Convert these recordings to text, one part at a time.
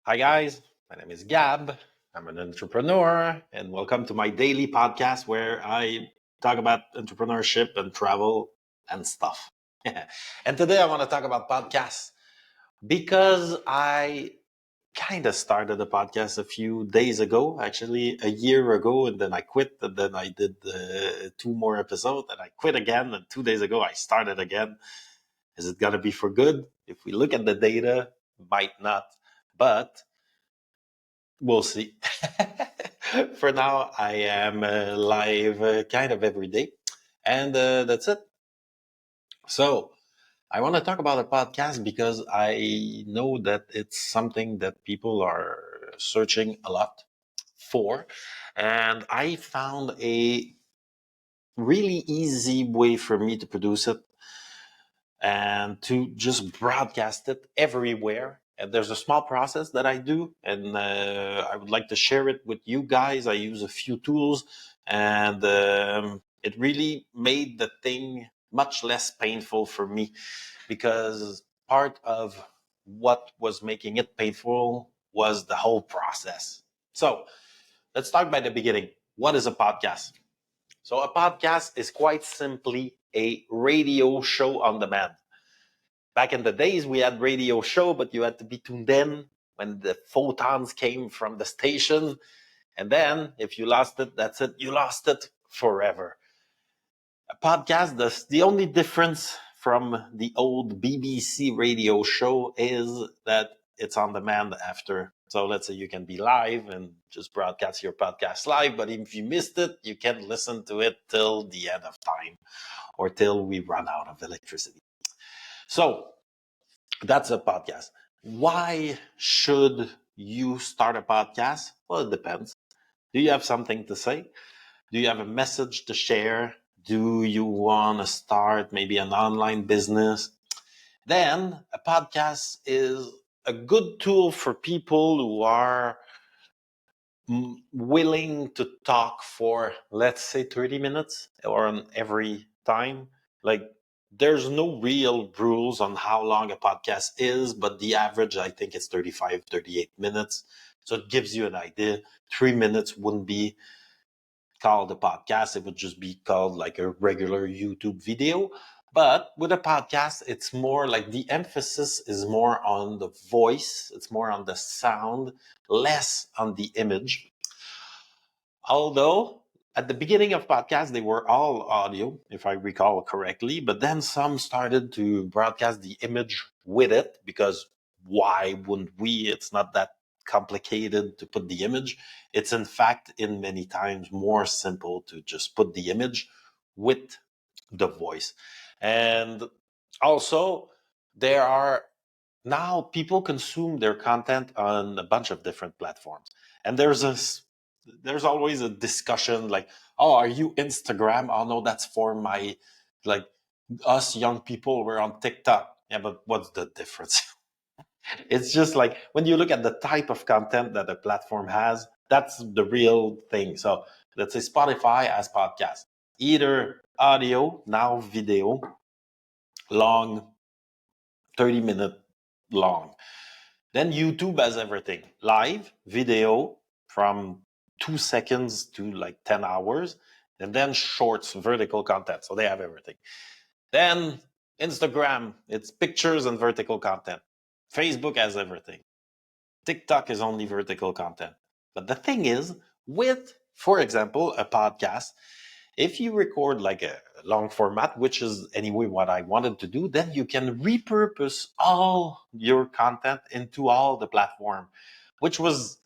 Hi guys, my name is Gab. I'm an entrepreneur and welcome to my daily podcast where I talk about entrepreneurship and travel and stuff. And today I want to talk about podcasts because I kind of started a podcast a few days ago, actually a year ago, and then I quit and then I did two more episodes and I quit again, and 2 days ago I started again. Is it going to be for good? If we look at the data, might not, but we'll see. For now, I am live kind of every day. And that's it. So I want to talk about a podcast because I know that it's something that people are searching a lot for. And I found a really easy way for me to produce it and to just broadcast it everywhere. And there's a small process that I do, and I would like to share it with you guys. I use a few tools, and it really made the thing much less painful for me because part of what was making it painful was the whole process. So let's start by the beginning. What is a podcast? So a podcast is quite simply a radio show on demand. Back in the days, we had radio show, but you had to be tuned in when the photons came from the station. And then if you lost it, that's it. You lost it forever. A podcast, the only difference from the old BBC radio show is that it's on demand after. So let's say you can be live and just broadcast your podcast live, but if you missed it, you can listen to it till the end of time or till we run out of electricity. So that's a podcast. Why should you start a podcast? Well, it depends. Do you have something to say? Do you have a message to share? Do you want to start maybe an online business? Then a podcast is a good tool for people who are willing to talk for, let's say, 30 minutes or on every time. Like, there's no real rules on how long a podcast is, but the average, I think, is 35, 38 minutes. So it gives you an idea. 3 minutes wouldn't be called a podcast. It would just be called like a regular YouTube video. But with a podcast, it's more like the emphasis is more on the voice, it's more on the sound, less on the image. Although at the beginning of podcasts, they were all audio, if I recall correctly, but then some started to broadcast the image with it because why wouldn't we? It's not that complicated to put the image. It's in fact, in many times, more simple to just put the image with the voice. And also, there are now people consume their content on a bunch of different platforms. And there's always a discussion like, oh, are you Instagram? Oh no, that's for my, like, us young people, we're on TikTok. Yeah, but what's the difference? It's just like when you look at the type of content that a platform has, that's the real thing. So let's say Spotify has podcasts, either audio, now video, long, 30-minute long. Then YouTube has everything, live, video from 2 seconds to like 10 hours, and then shorts, vertical content. So they have everything. Then Instagram, it's pictures and vertical content. Facebook has everything. TikTok is only vertical content. But the thing is, with, for example, a podcast, if you record like a long format, which is anyway what I wanted to do, then you can repurpose all your content into all the platform, which was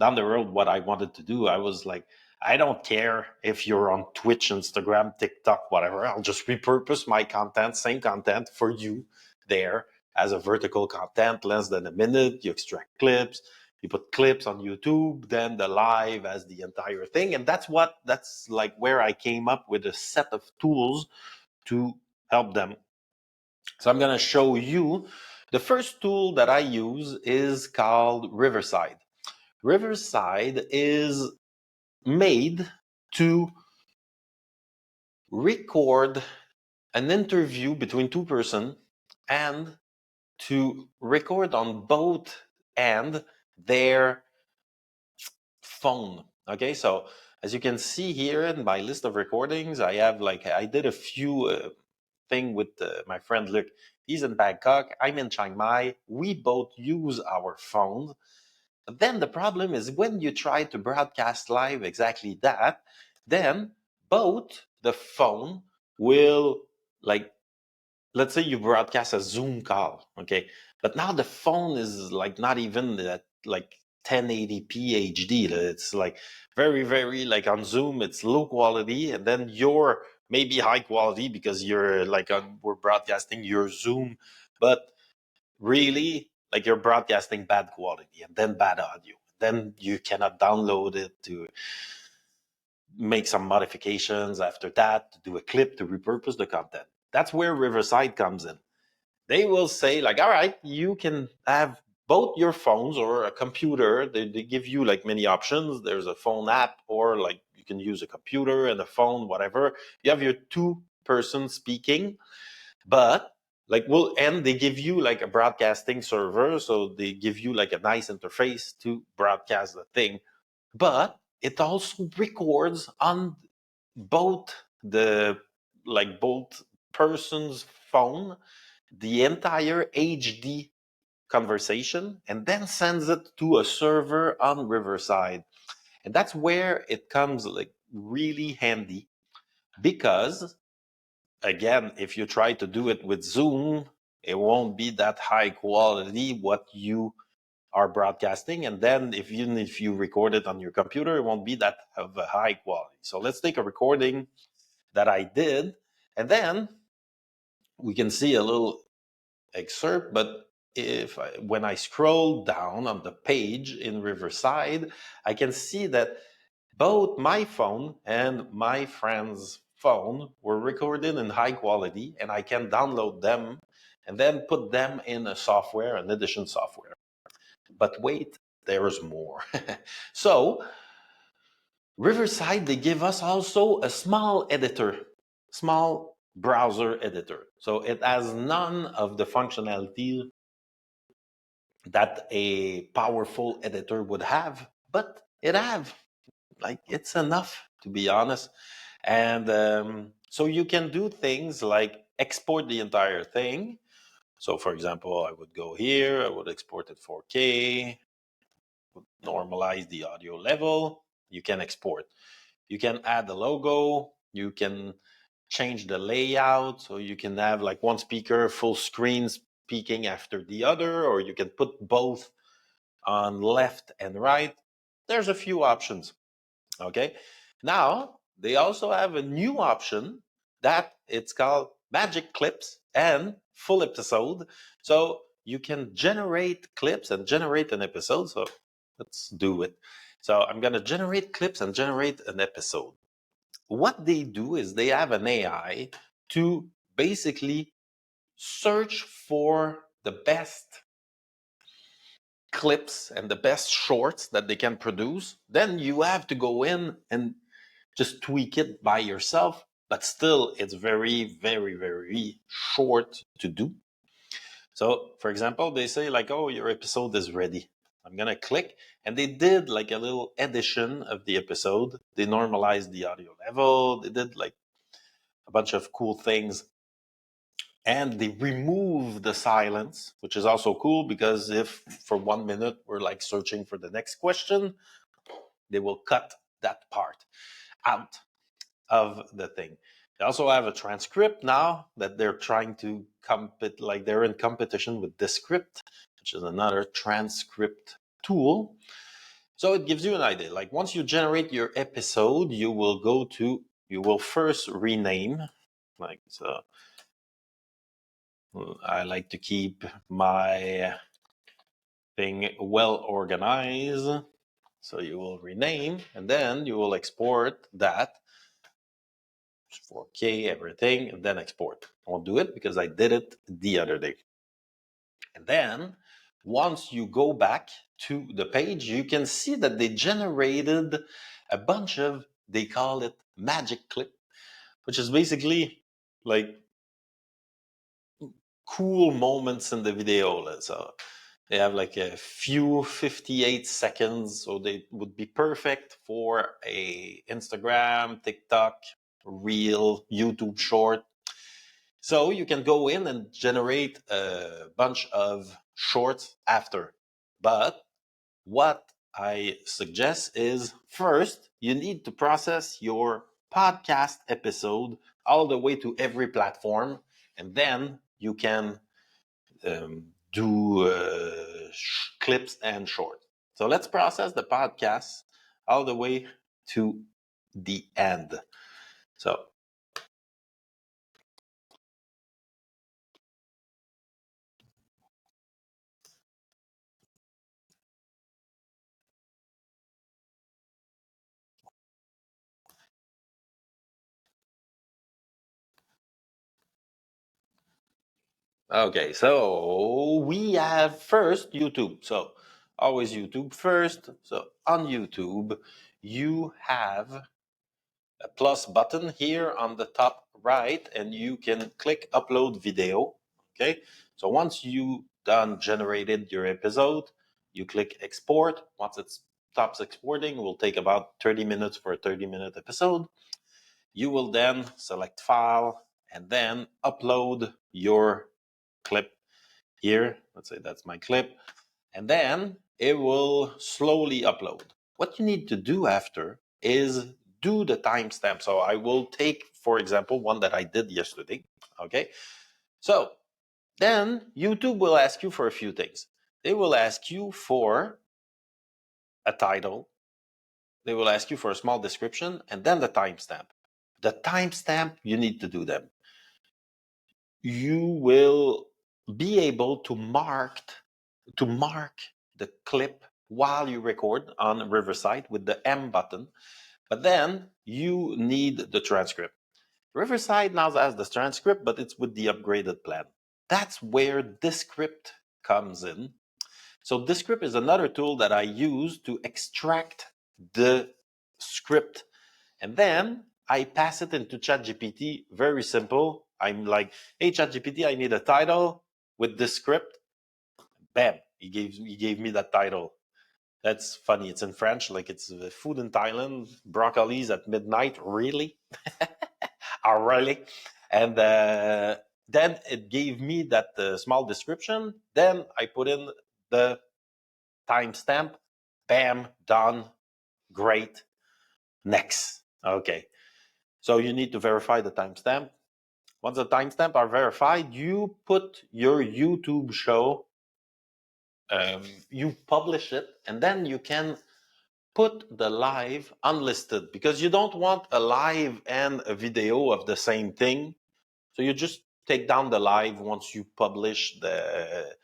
down the road what I wanted to do. I was like, I don't care if you're on Twitch, Instagram, TikTok, whatever. I'll just repurpose my content, same content for you there as a vertical content, less than a minute. You extract clips, you put clips on YouTube, then the live as the entire thing. And that's like where I came up with a set of tools to help them. So I'm going to show you the first tool that I use is called Riverside. Riverside is made to record an interview between two persons and to record on both ends their phone. Okay, so as you can see here in my list of recordings, I have I did a few thing with my friend Luc. He's in Bangkok, I'm in Chiang Mai. We both use our phones. But then the problem is when you try to broadcast live exactly that, then both the phone will, like, let's say you broadcast a Zoom call, okay? But now the phone is like not even that, like 1080p HD. It's like very, very, like on Zoom, it's low quality, and then you're maybe high quality because you're like we're broadcasting your Zoom, but really like you're broadcasting bad quality and then bad audio. Then you cannot download it to make some modifications after that, to do a clip, to repurpose the content. That's where Riverside comes in. They will say like, all right, you can have both your phones or a computer. They give you like many options. There's a phone app, or like you can use a computer and a phone, whatever. You have your two-person speaking, but and they give you like a broadcasting server. So they give you like a nice interface to broadcast the thing, but it also records on both the, like both person's phone, the entire HD conversation, and then sends it to a server on Riverside. And that's where it comes like really handy, because again, if you try to do it with Zoom, it won't be that high quality what you are broadcasting. And then even if you record it on your computer, it won't be that of a high quality. So let's take a recording that I did, and then we can see a little excerpt. But when I scroll down on the page in Riverside, I can see that both my phone and my friend's phone were recorded in high quality, and I can download them and then put them in a software, an edition software. But wait, there's more. So Riverside, they give us also a small editor, small browser editor. So it has none of the functionality that a powerful editor would have, but it's enough, to be honest. And so you can do things like export the entire thing. So for example, I would go here, I would export it 4K, normalize the audio level. You can export. You can add the logo. You can change the layout. So you can have like one speaker full screen speaking after the other, or you can put both on left and right. There's a few options. Okay. Now they also have a new option that it's called magic clips and full episode. So you can generate clips and generate an episode. So let's do it. So I'm going to generate clips and generate an episode. What they do is they have an AI to basically search for the best clips and the best shorts that they can produce. Then you have to go in and just tweak it by yourself, but still it's very, very, very short to do. So for example, they say like, oh, your episode is ready. I'm going to click, and they did like a little edition of the episode. They normalized the audio level. They did like a bunch of cool things, and they remove the silence, which is also cool, because if for 1 minute we're like searching for the next question, they will cut that part out of the thing. They also have a transcript now that they're trying to compete, like they're in competition with Descript, which is another transcript tool. So it gives you an idea. Like once you generate your episode, you will first rename, like so. I like to keep my thing well organized. So you will rename, and then you will export that 4K, everything, and then export. I won't do it because I did it the other day. And then once you go back to the page, you can see that they generated a bunch of, they call it magic clip, which is basically like cool moments in the video. So They have like a few 58 seconds, so they would be perfect for a Instagram, TikTok, Reel, YouTube Short. So you can go in and generate a bunch of shorts after. But what I suggest is first, you need to process your podcast episode all the way to every platform, and then you can do clips and shorts. So let's process the podcast all the way to the end. So okay, so we have first YouTube. So always YouTube first. So on YouTube, you have a plus button here on the top right, and you can click upload video. Okay, so once you done generated your episode, you click export. Once it stops exporting, it will take about 30 minutes for a 30-minute episode. You will then select file and then upload your clip here. Let's say that's my clip. And then it will slowly upload. What you need to do after is do the timestamp. So I will take, for example, one that I did yesterday. Okay. So then YouTube will ask you for a few things. They will ask you for a title. They will ask you for a small description and then the timestamp. The timestamp, you need to do them. You will be able to mark the clip while you record on Riverside with the M button, but then you need the transcript. Riverside now has the transcript, but it's with the upgraded plan. That's where Descript comes in. So Descript is another tool that I use to extract the script, and then I pass it into ChatGPT. Very simple. I'm like, hey, ChatGPT, I need a title with this script. Bam, he gave me that title. That's funny. It's in French, like it's food in Thailand, broccolis at midnight. Really? Oh, really? And then it gave me that small description. Then I put in the timestamp. Bam, done. Great. Next. Okay. So you need to verify the timestamp. Once the timestamp are verified, you put your YouTube show, you publish it, and then you can put the live unlisted because you don't want a live and a video of the same thing. So you just take down the live once you publish the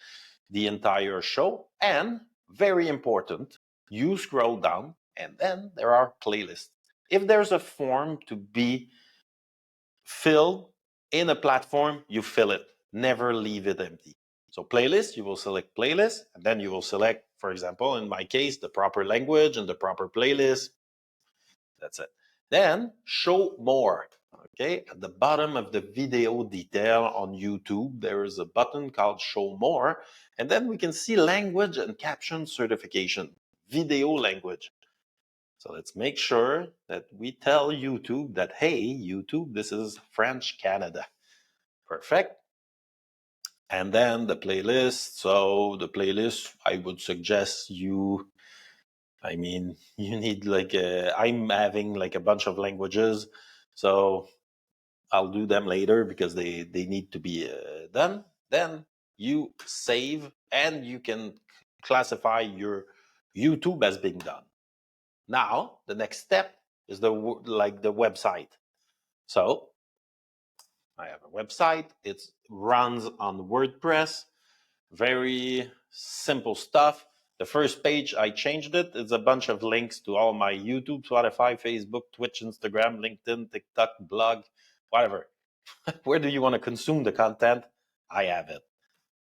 entire show. And very important, you scroll down and then there are playlists. If there's a form to be filled in a platform, you fill it. Never leave it empty. So playlist, you will select playlist, and then you will select, for example, in my case, the proper language and the proper playlist. That's it. Then show more. Okay, at the bottom of the video detail on YouTube, there is a button called show more, and then we can see language and caption certification, video language. So let's make sure that we tell YouTube that, hey, YouTube, this is French Canada. Perfect. And then the playlist. So the playlist, I would suggest you, I mean, you need like, I'm having like a bunch of languages. So I'll do them later because they need to be done. Then you save and you can classify your YouTube as being done. Now, the next step is the website. So I have a website. It runs on WordPress. Very simple stuff. The first page, I changed it. It's a bunch of links to all my YouTube, Spotify, Facebook, Twitch, Instagram, LinkedIn, TikTok, blog, whatever. Where do you want to consume the content? I have it.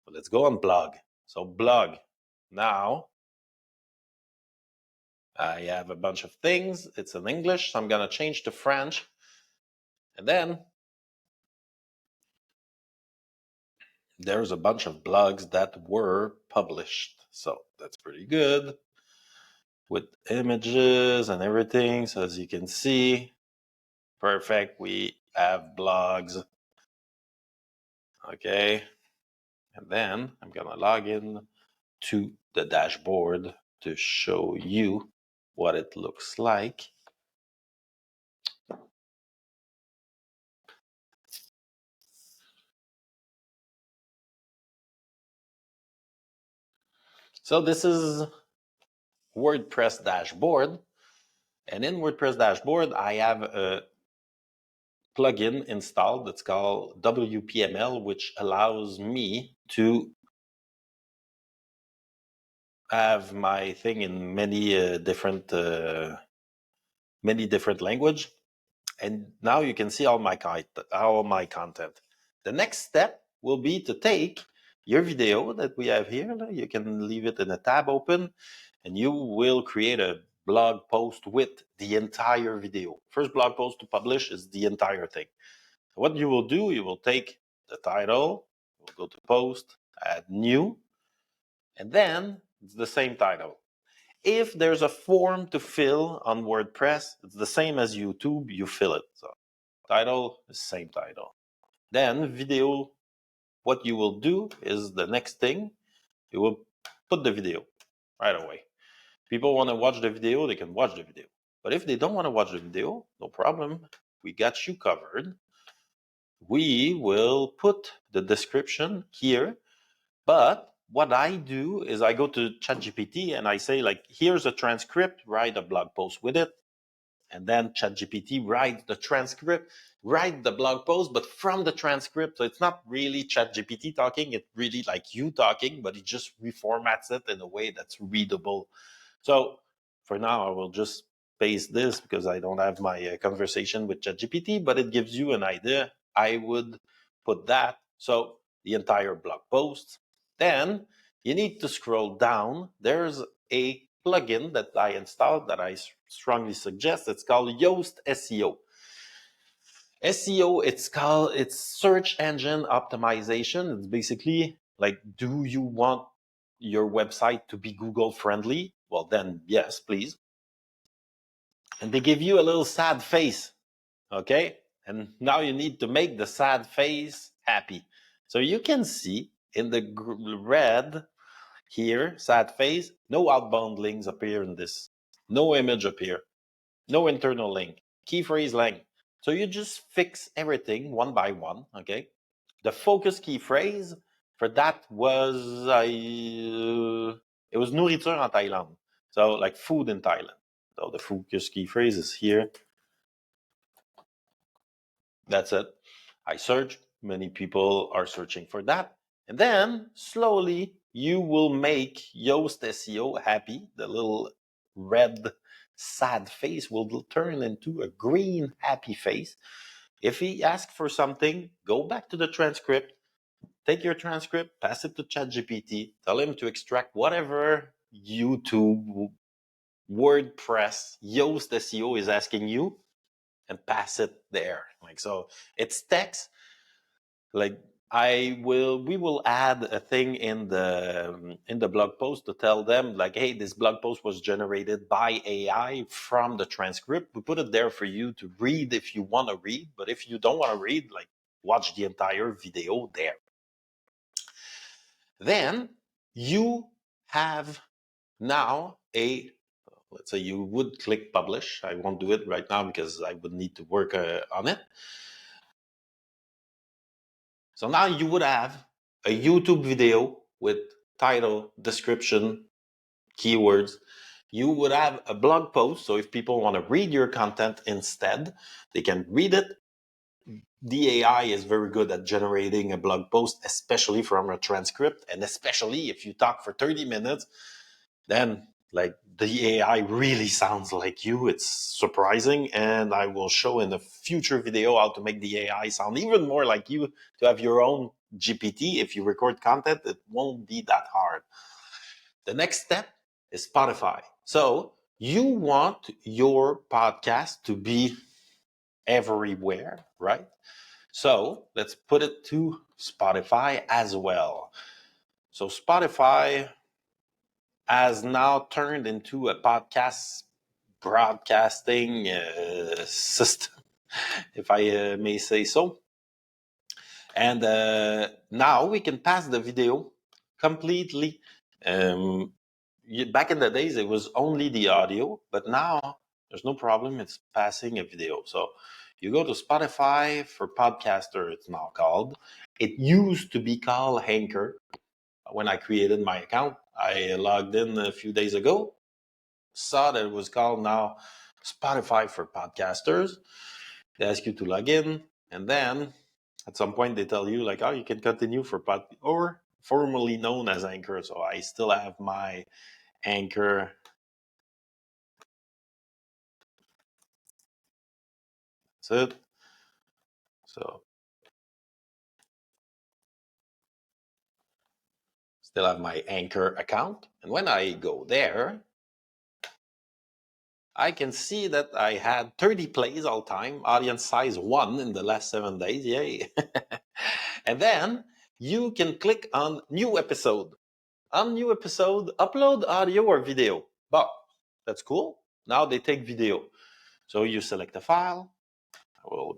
So let's go on blog. So blog. Now I have a bunch of things. It's in English, so I'm going to change to French. And then there's a bunch of blogs that were published. So that's pretty good with images and everything. So as you can see, perfect. We have blogs. Okay. And then I'm going to log in to the dashboard to show you what it looks like. So this is WordPress dashboard. And in WordPress dashboard, I have a plugin installed that's called WPML, which allows me to have my thing in many different language. And now you can see all my content. The next step will be to take your video that we have here. You can leave it in a tab open, and you will create a blog post with the entire video. First blog post to publish is the entire thing. What you will do, you will take the title, we'll go to post, add new, and then it's the same title. If there's a form to fill on WordPress, it's the same as YouTube, you fill it. So title is same title. Then video, what you will do is the next thing, you will put the video right away. People want to watch the video, they can watch the video. But if they don't want to watch the video, no problem. We got you covered. We will put the description here. But what I do is I go to ChatGPT and I say, like, here's a transcript, write a blog post with it. And then ChatGPT writes the transcript, write the blog post, but from the transcript. So it's not really ChatGPT talking, it's really like you talking, but it just reformats it in a way that's readable. So for now, I will just paste this because I don't have my conversation with ChatGPT, but it gives you an idea. I would put that. So the entire blog post. Then you need to scroll down. There's a plugin that I installed that I strongly suggest. It's called Yoast SEO. SEO, it's search engine optimization. It's basically like, do you want your website to be Google friendly? Well, then yes, please. And they give you a little sad face. Okay. And now you need to make the sad face happy. So you can see in the red here, sad face, no outbound links appear in this. No image appear. No internal link. Key phrase length. So you just fix everything one by one, okay? The focus key phrase for that was it was nourriture en Thailand. So like food in Thailand. So the focus key phrase is here. That's it. I searched. Many people are searching for that. And then slowly you will make Yoast SEO happy. The little red sad face will turn into a green happy face. If he asks for something, go back to the transcript, take your transcript, pass it to ChatGPT, tell him to extract whatever YouTube, WordPress, Yoast SEO is asking you, and pass it there. Like, so it's text. Like we will add a thing in the blog post to tell them, like, hey, this blog post was generated by AI from the transcript. We put it there for you to read if you want to read, but if you don't want to read, like, watch the entire video there. Then you have now let's say you would click publish. I won't do it right now because I would need to work on it. So now you would have a YouTube video with title, description, keywords. You would have a blog post. So if people want to read your content instead, they can read it. The AI is very good at generating a blog post, especially from a transcript. And especially if you talk for 30 minutes, then like the AI really sounds like you. It's surprising. And I will show in a future video how to make the AI sound even more like you, to have your own GPT. If you record content, it won't be that hard. The next step is Spotify. So you want your podcast to be everywhere, right? So let's put it to Spotify as well. So Spotify has now turned into a podcast broadcasting system, if I may say so. And now we can pass the video completely. Back in the days, it was only the audio, but now there's no problem. It's passing a video. So you go to Spotify for Podcaster, it's now called. It used to be called Anchor. When I created my account, I logged in a few days ago, saw that it was called now Spotify for Podcasters. They ask you to log in, and then at some point they tell you like, oh, you can continue for or formerly known as Anchor. So I still have my Anchor. That's it. So still have my Anchor account. And when I go there, I can see that I had 30 plays all time, audience size 1 in the last 7 days. Yay. And then you can click on new episode. On new episode, upload audio or video. But that's cool. Now they take video. So you select a file. I will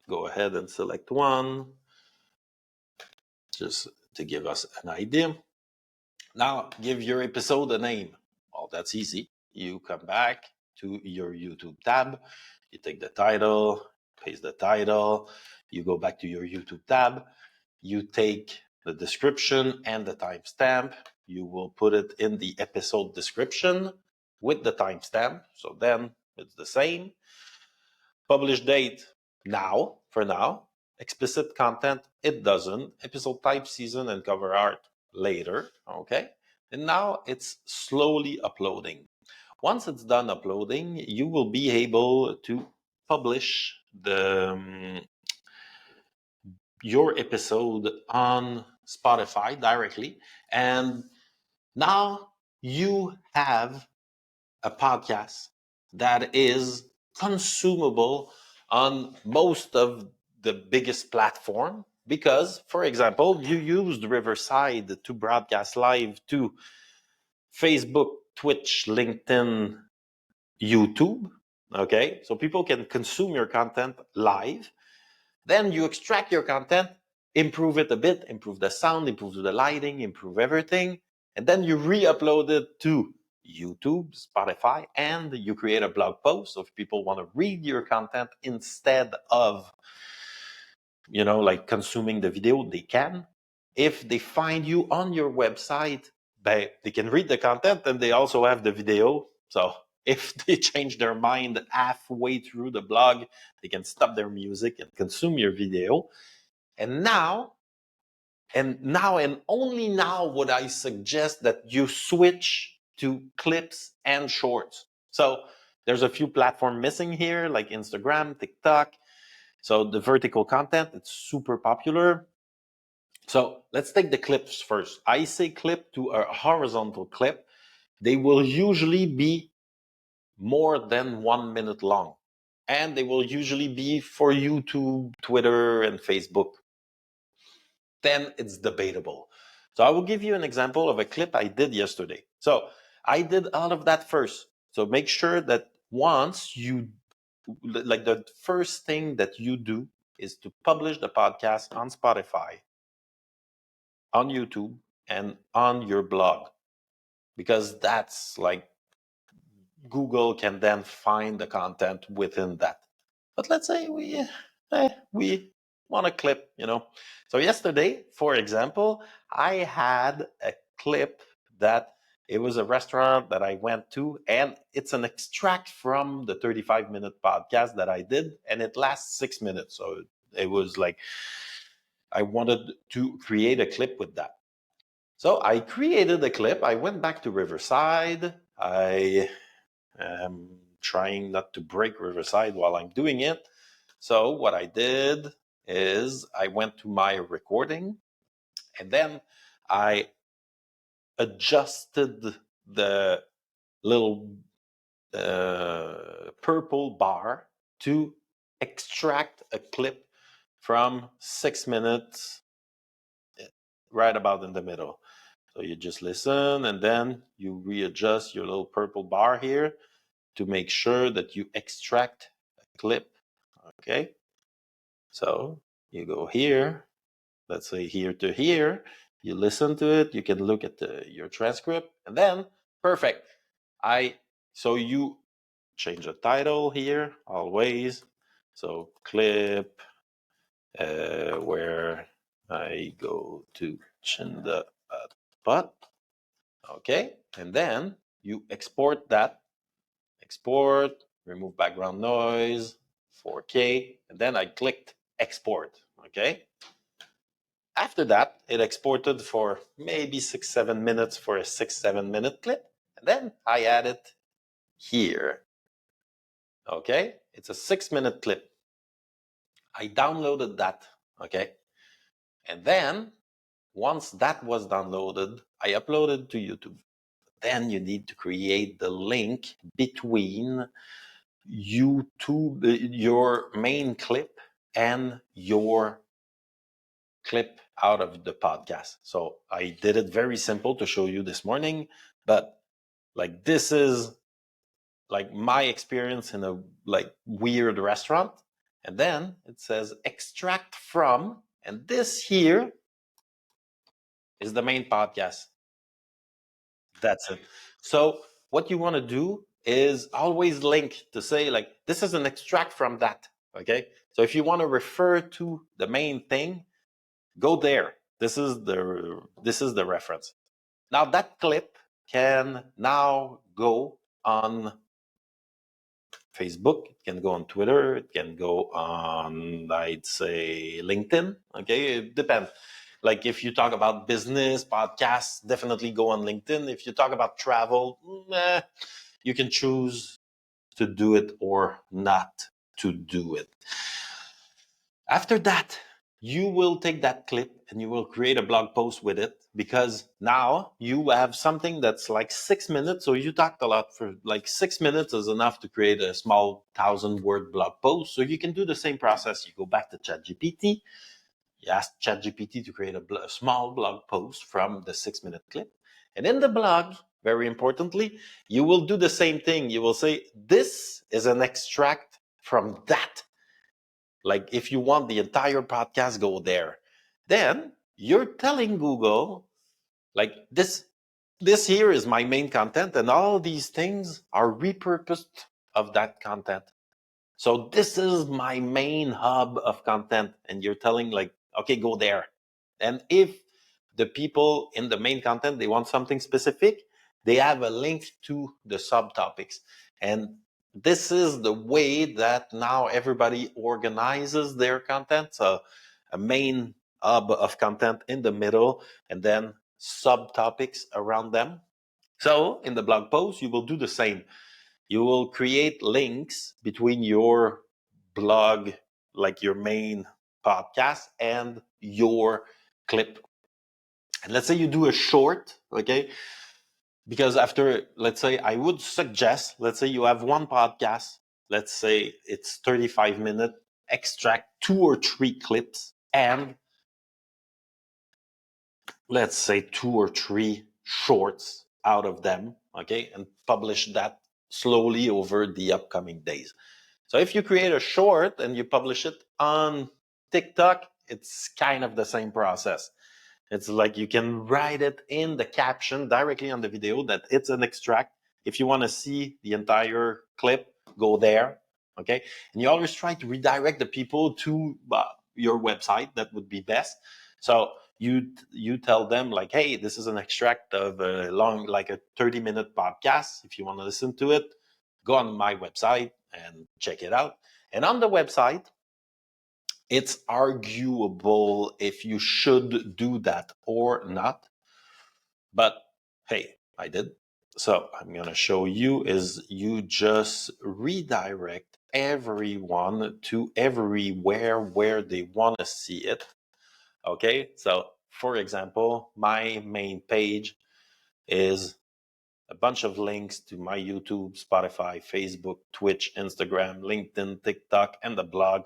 go ahead and select one just to give us an idea. Now give your episode a name. Well, that's easy. You come back to your YouTube tab. You take the title, paste the title. You go back to your YouTube tab. You take the description and the timestamp. You will put it in the episode description with the timestamp. So then it's the same. Publish date now, for now. Explicit content, it doesn't. Episode type, season, and cover art later. Okay. And now it's slowly uploading. Once it's done uploading, you will be able to publish your episode on Spotify directly. And now you have a podcast that is consumable on most of the biggest platform because, for example, you used Riverside to broadcast live to Facebook, Twitch, LinkedIn, YouTube. Okay, so people can consume your content live. Then you extract your content, improve it a bit, improve the sound, improve the lighting, improve everything, and then you re-upload it to YouTube, Spotify, and you create a blog post. So if people want to read your content instead of, like consuming the video, they can. If they find you on your website, they can read the content and they also have the video. So if they change their mind halfway through the blog, they can stop their music and consume your video. And only now would I suggest that you switch to clips and shorts. So there's a few platforms missing here, like Instagram, TikTok. So the vertical content, it's super popular. So let's take the clips first. I say clip to a horizontal clip. They will usually be more than 1 minute long. And they will usually be for YouTube, Twitter, and Facebook. Then it's debatable. So I will give you an example of a clip I did yesterday. So I did all of that first. So make sure that once the first thing that you do is to publish the podcast on Spotify, on YouTube, and on your blog. Because that's like Google can then find the content within that. But let's say we want a clip, So yesterday, for example, I had a clip that it was a restaurant that I went to, and it's an extract from the 35-minute podcast that I did, and it lasts 6 minutes. So it was like I wanted to create a clip with that. So I created a clip. I went back to Riverside. I am trying not to break Riverside while I'm doing it. So what I did is I went to my recording and then I adjusted the little purple bar to extract a clip from 6 minutes right about in the middle. So you just listen, and then you readjust your little purple bar here to make sure that you extract a clip. Okay. So you go here, let's say here to here, you listen to it, you can look at your transcript, and then perfect. So you change the title here always. So clip where I go to Chinda Pot. Okay, and then you export that. Export, remove background noise, 4K, and then I clicked export. Okay. After that, it exported for maybe 6-7 minutes for a 6-7 minute clip. And then I add it here. Okay, it's a 6-minute clip. I downloaded that. Okay, and then once that was downloaded, I uploaded to YouTube. Then you need to create the link between YouTube, your main clip, and your clip out of the podcast. So I did it very simple to show you this morning, but like this is like my experience in a like weird restaurant. And then it says extract from, and this here is the main podcast. That's it. So what you want to do is always link to say like this is an extract from that. Okay. So if you want to refer to the main thing, go there. This is the reference. Now that clip can now go on Facebook, it can go on Twitter, it can go on, I'd say, LinkedIn. Okay, it depends. Like if you talk about business podcasts, definitely go on LinkedIn. If you talk about travel, you can choose to do it or not to do it. After that, you will take that clip and you will create a blog post with it, because now you have something that's like 6 minutes. So you talked a lot. For like 6 minutes is enough to create a small 1,000-word blog post. So you can do the same process. You go back to ChatGPT, you ask ChatGPT to create a small blog post from the 6-minute clip. And in the blog, very importantly, you will do the same thing. You will say, this is an extract from that. Like if you want the entire podcast, go there. Then you're telling Google, like this here is my main content, and all these things are repurposed of that content. So this is my main hub of content, and you're telling like, okay, go there. And if the people in the main content, they want something specific, they have a link to the subtopics. And this is the way that now everybody organizes their content. So a main hub of content in the middle, and then subtopics around them. So in the blog post, you will do the same. You will create links between your blog, like your main podcast, and your clip. And let's say you do a short, okay? Because after, let's say, I would suggest, let's say you have one podcast, let's say it's 35 minutes, extract 2 or 3 clips, and let's say 2 or 3 shorts out of them, okay? And publish that slowly over the upcoming days. So if you create a short and you publish it on TikTok, it's kind of the same process. It's like you can write it in the caption directly on the video that it's an extract. If you want to see the entire clip, go there. Okay. And you always try to redirect the people to your website. That would be best. So you tell them like, hey, this is an extract of a long, like a 30-minute podcast. If you want to listen to it, go on my website and check it out. And on the website, it's arguable if you should do that or not. But hey, I did. So I'm going to show you is you just redirect everyone to everywhere where they want to see it. Okay. So for example, my main page is a bunch of links to my YouTube, Spotify, Facebook, Twitch, Instagram, LinkedIn, TikTok, and the blog.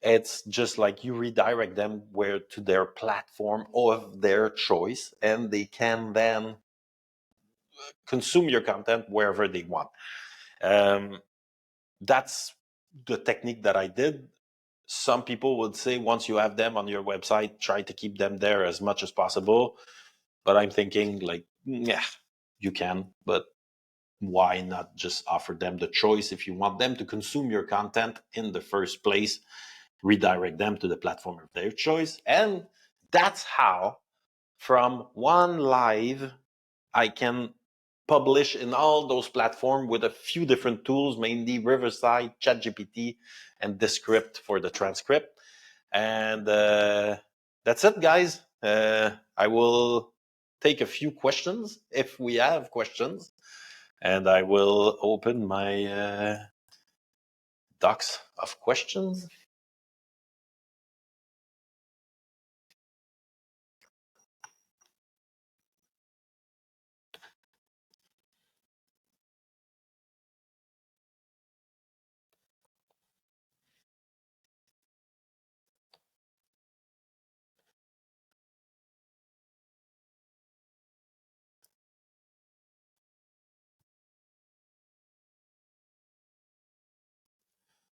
It's just like you redirect them where to their platform of their choice, and they can then consume your content wherever they want. That's the technique that I did. Some people would say once you have them on your website, try to keep them there as much as possible. But I'm thinking like, yeah, you can, but why not just offer them the choice? If you want them to consume your content in the first place, redirect them to the platform of their choice. And that's how from one live, I can publish in all those platforms with a few different tools, mainly Riverside, ChatGPT, and Descript for the transcript. And that's it, guys. I will take a few questions if we have questions, and I will open my docs of questions.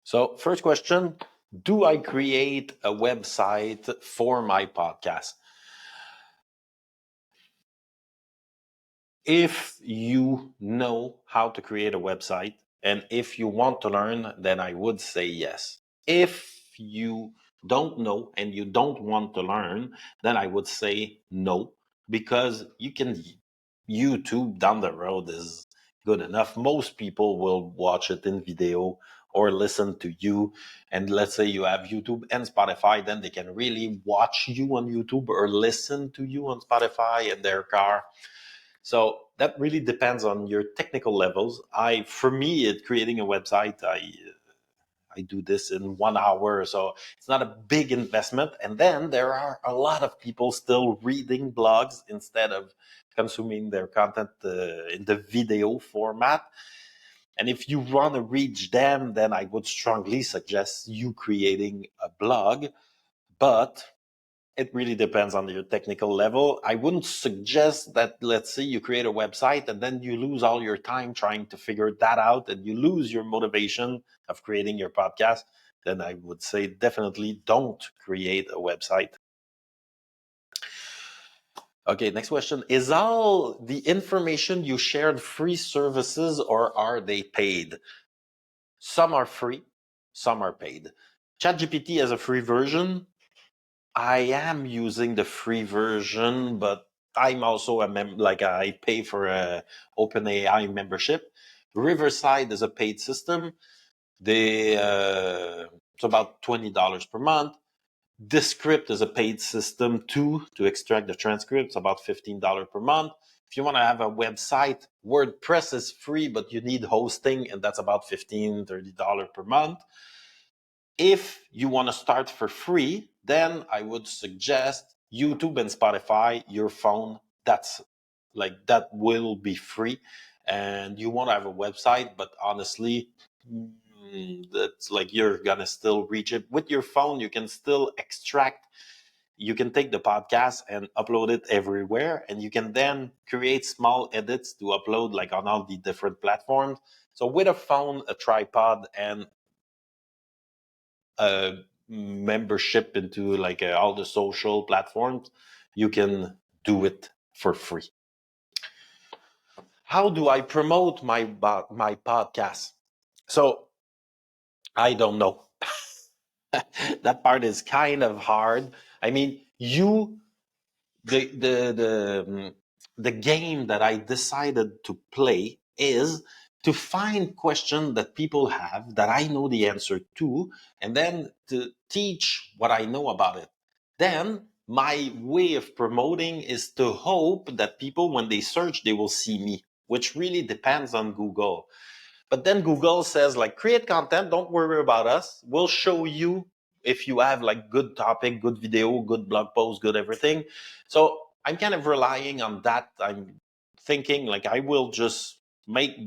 So, first question, do I create a website for my podcast? If you know how to create a website and if you want to learn, then I would say yes. If you don't know and you don't want to learn, then I would say no, because you can YouTube down the road is good enough. Most people will watch it in video or listen to you. And let's say you have YouTube and Spotify, then they can really watch you on YouTube or listen to you on Spotify in their car. So that really depends on your technical levels. For me, creating a website, I do this in 1 hour, so it's not a big investment. And then there are a lot of people still reading blogs instead of consuming their content in the video format. And if you want to reach them, then I would strongly suggest you creating a blog. But it really depends on your technical level. I wouldn't suggest that, let's say you create a website and then you lose all your time trying to figure that out and you lose your motivation of creating your podcast. Then I would say definitely don't create a website. Okay, next question. Is all the information you shared free services or are they paid? Some are free, some are paid. ChatGPT has a free version. I am using the free version, but I'm also like I pay for a OpenAI membership. Riverside is a paid system. It's about $20 per month. Descript is a paid system too to extract the transcripts, about $15 per month. If you want to have a website, WordPress is free, but you need hosting, and that's about $15-$30 per month. If you want to start for free, then I would suggest YouTube and Spotify, your phone. That will be free. And you want to have a website, but honestly, that's like you're gonna still reach it with your phone. You can still extract. You can take the podcast and upload it everywhere, and you can then create small edits to upload like on all the different platforms. So with a phone, a tripod, and a membership into like all the social platforms, you can do it for free. How do I promote my podcast? So I don't know. That part is kind of hard. I mean, the game that I decided to play is to find questions that people have that I know the answer to, and then to teach what I know about it. Then my way of promoting is to hope that people, when they search, they will see me, which really depends on Google. But then Google says like, create content, don't worry about us. We'll show you if you have like good topic, good video, good blog post, good everything. So I'm kind of relying on that. I'm thinking like I will just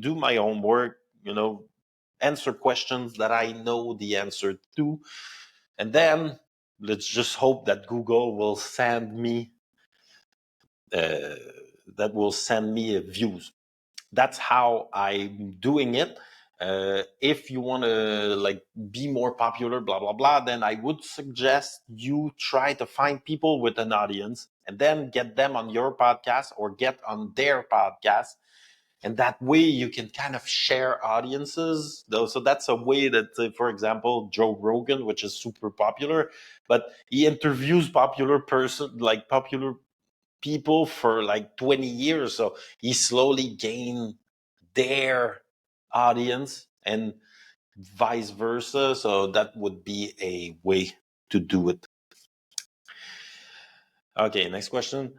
do my homework, answer questions that I know the answer to. And then let's just hope that Google will send me views. That's how I'm doing it. If you want to like be more popular, blah blah blah, then I would suggest you try to find people with an audience and then get them on your podcast or get on their podcast, and that way you can kind of share audiences though. So that's a way that, for example, Joe Rogan, which is super popular, but he interviews popular people for like 20 years, so he slowly gained their audience and vice versa. So that would be a way to do it. Okay, next question.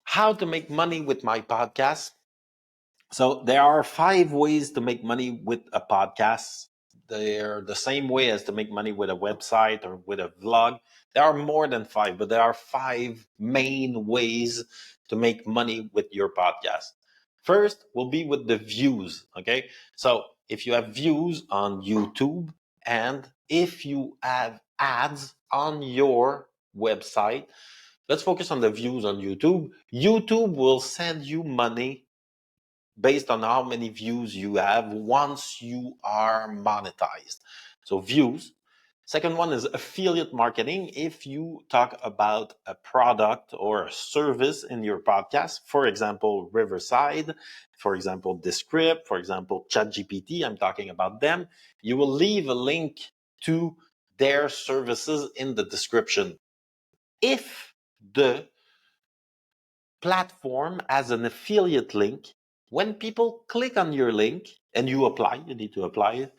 How to make money with my podcast? So there are 5 ways to make money with a podcast. They're the same way as to make money with a website or with a vlog. There are more than 5, but there are 5 main ways to make money with your podcast. First will be with the views. Okay. So if you have views on YouTube and if you have ads on your website, let's focus on the views on YouTube. YouTube will send you money based on how many views you have once you are monetized. So views. Second one is affiliate marketing. If you talk about a product or a service in your podcast, for example, Riverside, for example, Descript, for example, Chat GPT, I'm talking about them, you will leave a link to their services in the description. If the platform as an affiliate link, when people click on your link and you need to apply it,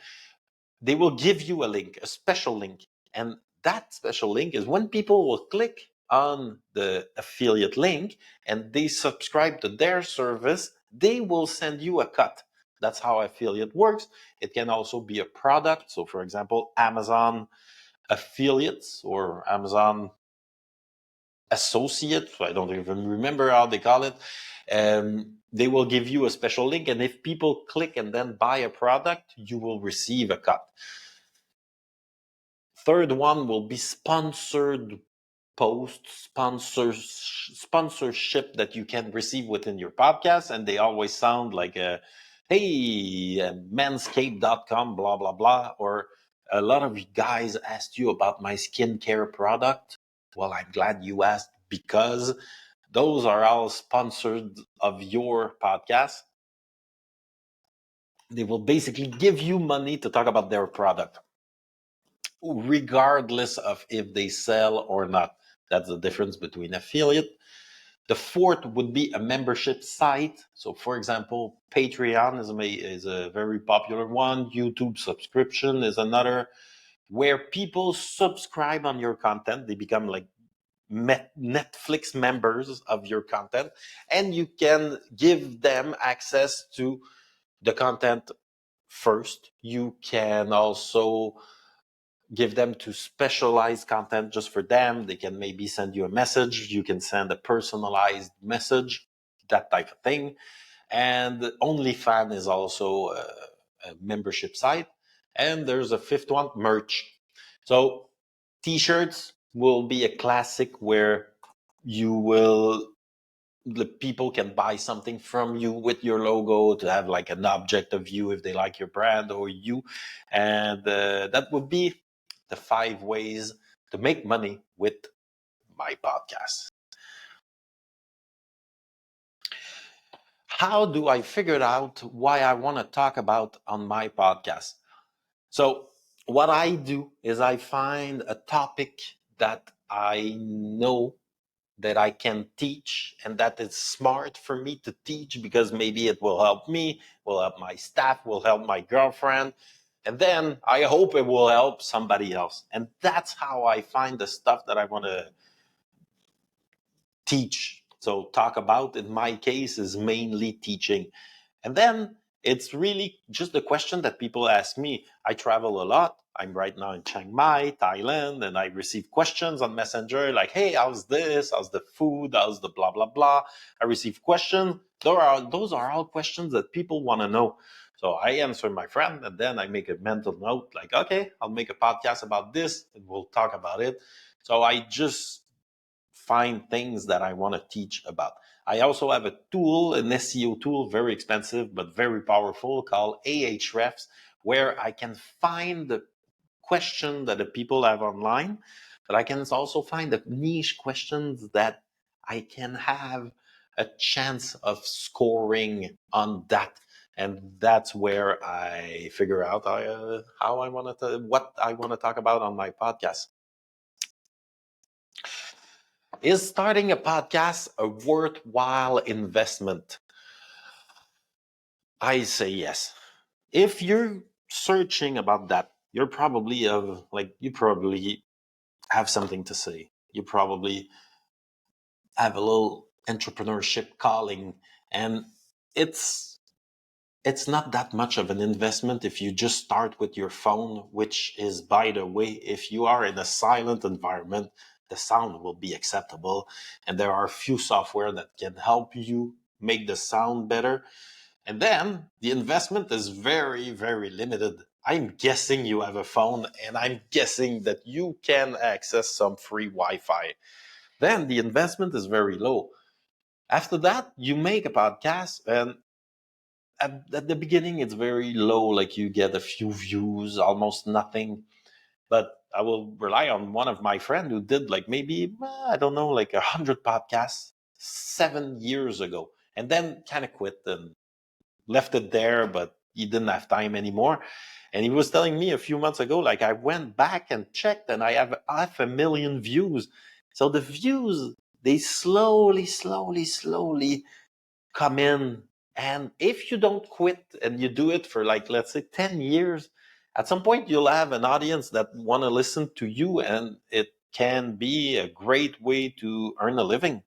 they will give you a link, a special link. And that special link is when people will click on the affiliate link and they subscribe to their service, they will send you a cut. That's how affiliate works. It can also be a product. So for example, Amazon affiliates or Amazon associate, I don't even remember how they call it. They will give you a special link, and if people click and then buy a product, you will receive a cut. Third one will be sponsored posts, sponsorship that you can receive within your podcast, and they always sound like hey, manscaped.com, blah blah blah, or a lot of you guys asked you about my skincare product. Well, I'm glad you asked, because those are all sponsored of your podcast. They will basically give you money to talk about their product, regardless of if they sell or not. That's the difference between affiliate. The fourth would be a membership site. So for example, Patreon is a very popular one. YouTube subscription is another, where people subscribe on your content. They become like Netflix members of your content, and you can give them access to the content first. You can also give them to specialized content just for them. They can maybe send you a message. You can send a personalized message, that type of thing. And OnlyFans is also a membership site. And there's a fifth one, merch. So t-shirts will be a classic, where the people can buy something from you with your logo to have like an object of you if they like your brand or you. And that would be the 5 ways to make money with my podcast. How do I figure out why I want to talk about on my podcast? So what I do is I find a topic that I know that I can teach, and that is smart for me to teach, because maybe it will help me, will help my staff, will help my girlfriend, and then I hope it will help somebody else. And that's how I find the stuff that I want to teach. So talk about, in my case, is mainly teaching. And then It's really just the question that people ask me. I travel a lot. I'm right now in Chiang Mai, Thailand, and I receive questions on Messenger like, hey, how's this? How's the food? How's the blah, blah, blah? I receive questions. Those are all questions that people want to know. So I answer my friend, and then I make a mental note like, okay, I'll make a podcast about this and we'll talk about it. So I just find things that I want to teach about. I also have a tool, an SEO tool, very expensive but very powerful, called Ahrefs, where I can find the question that the people have online, but I can also find the niche questions that I can have a chance of scoring on that. And that's where I figure out how I want to, what I want to talk about on my podcast. Is starting a podcast a worthwhile investment? I say yes. If you're searching about that, you're probably you probably have something to say. You probably have a little entrepreneurship calling, and it's it's not that much of an investment if you just start with your phone, which is, by the way, if you are in a silent environment, the sound will be acceptable. And there are a few software that can help you make the sound better. And then the investment is very, very limited. I'm guessing you have a phone, and I'm guessing that you can access some free Wi-Fi. Then the investment is very low. After that, you make a podcast, and at the beginning it's very low, like you get a few views, almost nothing. But I will rely on one of my friend who did like maybe I don't know, like 100 podcasts 7 years ago, and then kind of quit and left it there, but he didn't have time anymore. And he was telling me a few months ago, like, I went back and checked and I have 500,000 views. So the views, they slowly come in. And if you don't quit and you do it for, like, let's say 10 years, at some point you'll have an audience that want to listen to you, and it can be a great way to earn a living.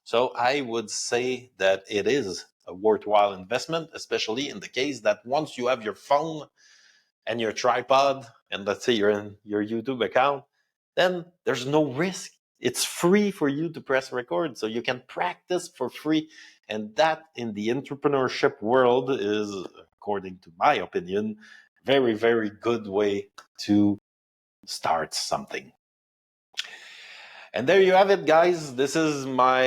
So I would say that it is a worthwhile investment, especially in the case that once you have your phone and your tripod, and let's say you're in your YouTube account, then there's no risk. It's free for you to press record, so you can practice for free. And that, in the entrepreneurship world, is, according to my opinion, very, very good way to start something. And there you have it, guys. This is my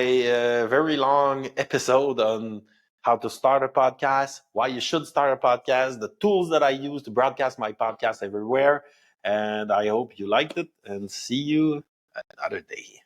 very long episode on how to start a podcast, why you should start a podcast, the tools that I use to broadcast my podcast everywhere. And I hope you liked it, and see you another day.